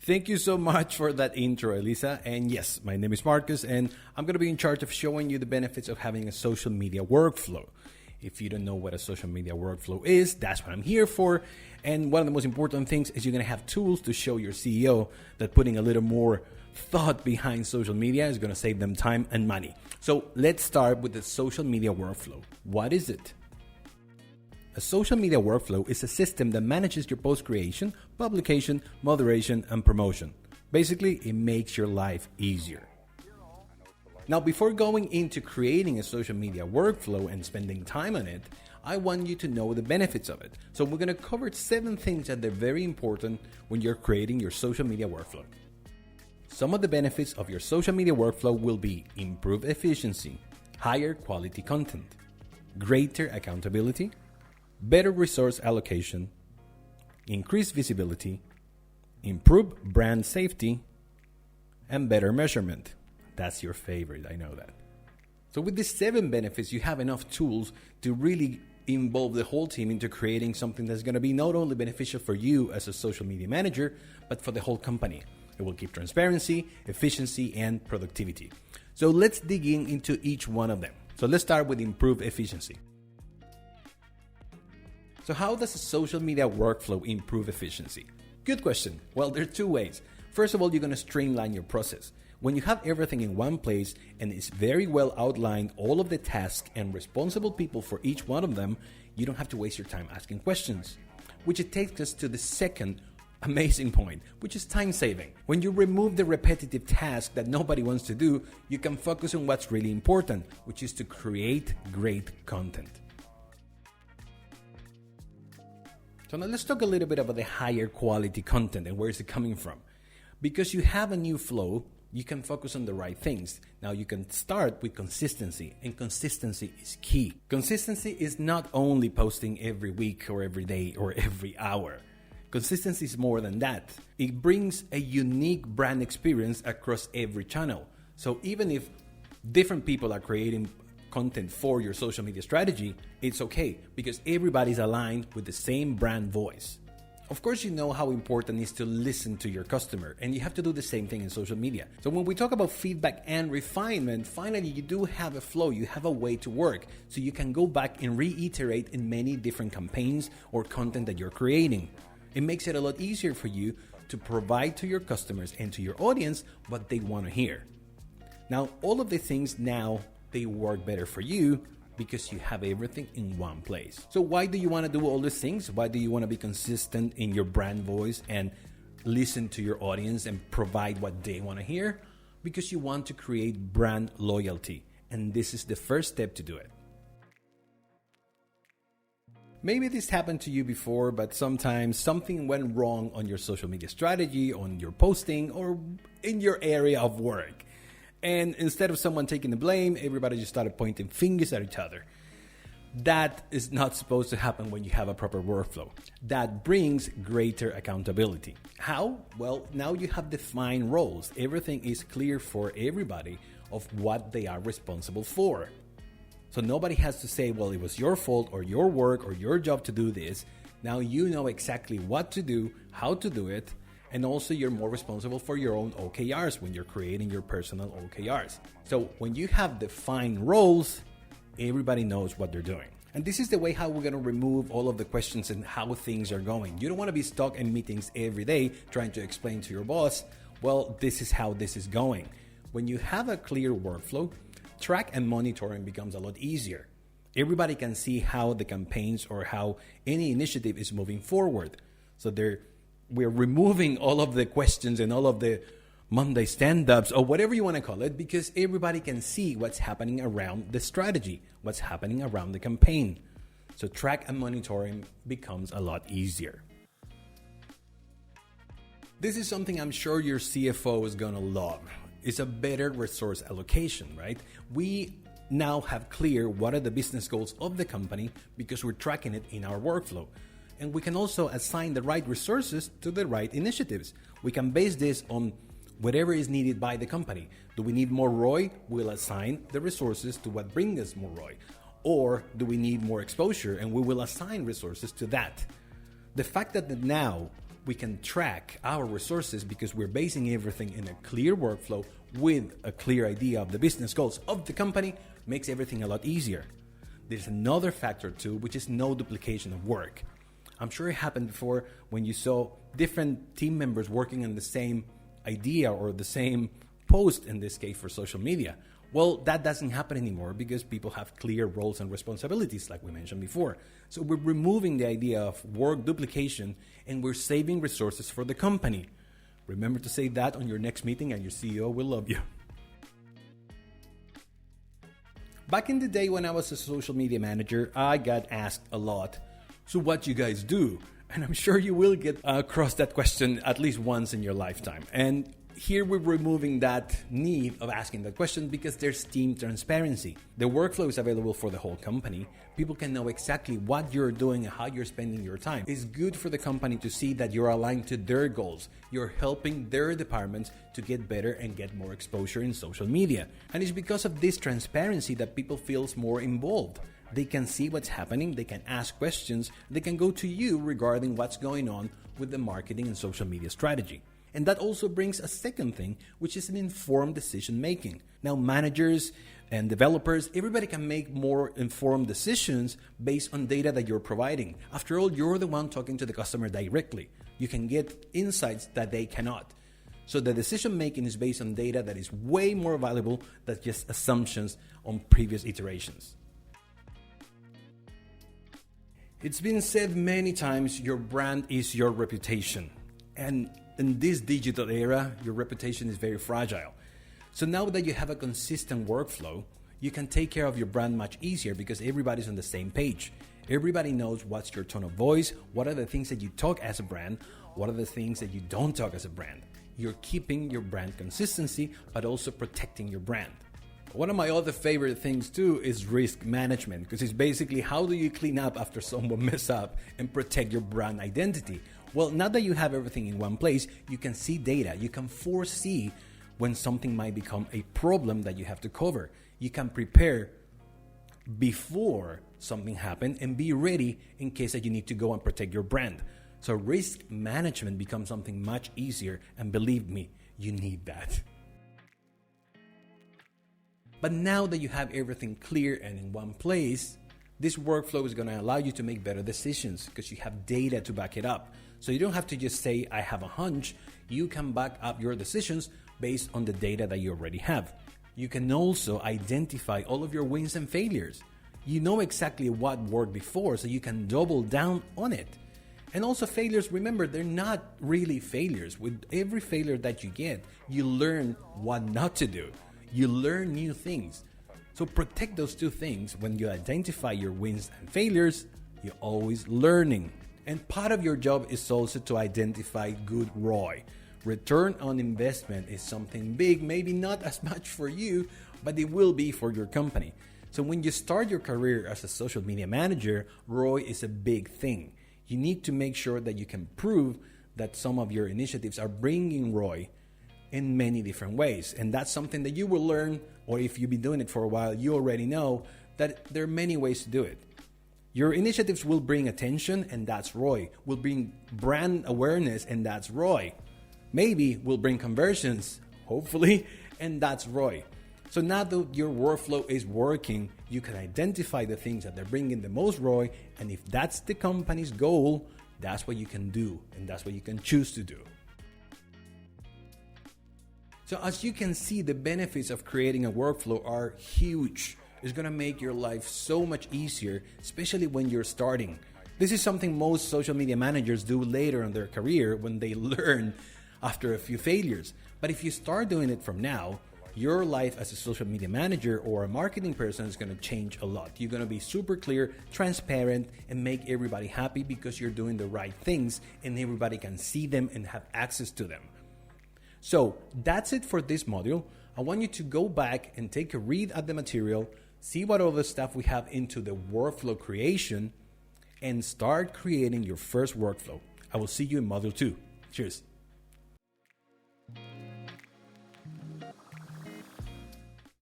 Thank you so much for that intro, Elisa. And yes, my name is Marcus, and I'm going to be in charge of showing you the benefits of having a social media workflow. If you don't know what a social media workflow is, that's what I'm here for. And one of the most important things is you're going to have tools to show your CEO that putting a little more thought behind social media is going to save them time and money. So let's start with the social media workflow. What is it? A social media workflow is a system that manages your post creation, publication, moderation, and promotion. Basically, it makes your life easier. Now, before going into creating a social media workflow and spending time on it, I want you to know the benefits of it. So we're going to cover 7 things that are very important when you're creating your social media workflow. Some of the benefits of your social media workflow will be improved efficiency, higher quality content, greater accountability, better resource allocation, increased visibility, improved brand safety, and better measurement. That's your favorite, I know that. So with these 7 benefits, you have enough tools to really involve the whole team into creating something that's going to be not only beneficial for you as a social media manager, but for the whole company. It will keep transparency, efficiency, and productivity. So let's dig into each one of them. So let's start with improved efficiency. So how does a social media workflow improve efficiency? Good question. Well, there are 2 ways. First of all, you're going to streamline your process. When you have everything in one place and it's very well outlined, all of the tasks and responsible people for each one of them, you don't have to waste your time asking questions. Which it takes us to the second amazing point, which is time saving. When you remove the repetitive task that nobody wants to do, you can focus on what's really important, which is to create great content. So now let's talk a little bit about the higher quality content and where is it coming from. Because you have a new flow, you can focus on the right things. Now you can start with consistency, and consistency is key. Consistency is not only posting every week or every day or every hour. Consistency is more than that. It brings a unique brand experience across every channel. So even if different people are creating content for your social media strategy, it's okay because everybody's aligned with the same brand voice. Of course, you know how important it is to listen to your customer, and you have to do the same thing in social media. So when we talk about feedback and refinement, finally you do have a flow, you have a way to work, so you can go back and reiterate in many different campaigns or content that you're creating. It makes it a lot easier for you to provide to your customers and to your audience what they want to hear. Now, all of the things now, they work better for you because you have everything in one place. So why do you want to do all these things? Why do you want to be consistent in your brand voice and listen to your audience and provide what they want to hear? Because you want to create brand loyalty, and this is the first step to do it. Maybe this happened to you before, but sometimes something went wrong on your social media strategy, on your posting, or in your area of work. And instead of someone taking the blame, everybody just started pointing fingers at each other. That is not supposed to happen when you have a proper workflow. That brings greater accountability. How? Well, now you have defined roles. Everything is clear for everybody of what they are responsible for. So nobody has to say, well, it was your fault or your work or your job to do this. Now you know exactly what to do, how to do it, and also you're more responsible for your own OKRs when you're creating your personal OKRs. So when you have defined roles, everybody knows what they're doing. And this is the way how we're going to remove all of the questions and how things are going. You don't want to be stuck in meetings every day trying to explain to your boss, well, this is how this is going. When you have a clear workflow, track and monitoring becomes a lot easier. Everybody can see how the campaigns or how any initiative is moving forward. So we're removing all of the questions and all of the Monday stand-ups or whatever you want to call it, because everybody can see what's happening around the strategy, what's happening around the campaign. So track and monitoring becomes a lot easier. This is something I'm sure your CFO is going to love. It's a better resource allocation, right? We now have clear what are the business goals of the company because we're tracking it in our workflow. And we can also assign the right resources to the right initiatives. We can base this on whatever is needed by the company. Do we need more ROI? We'll assign the resources to what brings us more ROI. Or do we need more exposure? And we will assign resources to that. The fact that now we can track our resources because we're basing everything in a clear workflow with a clear idea of the business goals of the company, makes everything a lot easier. There's another factor too, which is no duplication of work. I'm sure it happened before when you saw different team members working on the same idea or the same post, in this case for social media. Well, that doesn't happen anymore because people have clear roles and responsibilities, like we mentioned before. So we're removing the idea of work duplication and we're saving resources for the company. Remember to say that on your next meeting and your CEO will love you. Back in the day when I was a social media manager, I got asked a lot, so what do you guys do? And I'm sure you will get across that question at least once in your lifetime. And here we're removing that need of asking that question because there's team transparency. The workflow is available for the whole company. People can know exactly what you're doing and how you're spending your time. It's good for the company to see that you're aligned to their goals. You're helping their departments to get better and get more exposure in social media. And it's because of this transparency that people feel more involved. They can see what's happening, they can ask questions, they can go to you regarding what's going on with the marketing and social media strategy. And that also brings a second thing, which is an informed decision making. Now, managers and developers, everybody can make more informed decisions based on data that you're providing. After all, you're the one talking to the customer directly. You can get insights that they cannot. So the decision making is based on data that is way more valuable than just assumptions on previous iterations. It's been said many times, your brand is your reputation. And in this digital era, your reputation is very fragile. So now that you have a consistent workflow, you can take care of your brand much easier because everybody's on the same page. Everybody knows what's your tone of voice, what are the things that you talk as a brand, what are the things that you don't talk as a brand. You're keeping your brand consistency, but also protecting your brand. One of my other favorite things too is risk management, because it's basically how do you clean up after someone mess up and protect your brand identity. Well, now that you have everything in one place, you can see data. You can foresee when something might become a problem that you have to cover. You can prepare before something happens and be ready in case that you need to go and protect your brand. So risk management becomes something much easier, and believe me, you need that. But now that you have everything clear and in one place, this workflow is going to allow you to make better decisions because you have data to back it up. So you don't have to just say, I have a hunch. You can back up your decisions based on the data that you already have. You can also identify all of your wins and failures. You know exactly what worked before, so you can double down on it. And also failures, remember, they're not really failures. With every failure that you get, you learn what not to do. You learn new things. So protect those two things. When you identify your wins and failures, you're always learning. And part of your job is also to identify good ROI. Return on investment is something big, maybe not as much for you, but it will be for your company. So when you start your career as a social media manager, ROI is a big thing. You need to make sure that you can prove that some of your initiatives are bringing ROI in many different ways. And that's something that you will learn, or if you've been doing it for a while, you already know that there are many ways to do it. Your initiatives will bring attention, and that's ROI. Will bring brand awareness, and that's ROI. Maybe will bring conversions, hopefully, and that's ROI. So now that your workflow is working, you can identify the things that they're bringing the most ROI, and if that's the company's goal, that's what you can do, and that's what you can choose to do. So as you can see, the benefits of creating a workflow are huge. It's going to make your life so much easier, especially when you're starting. This is something most social media managers do later in their career when they learn after a few failures. But if you start doing it from now, your life as a social media manager or a marketing person is going to change a lot. You're going to be super clear, transparent, and make everybody happy because you're doing the right things and everybody can see them and have access to them. So that's it for this module. I want you to go back and take a read at the material, see what other stuff we have into the workflow creation, and start creating your first workflow. I will see you in module 2. Cheers.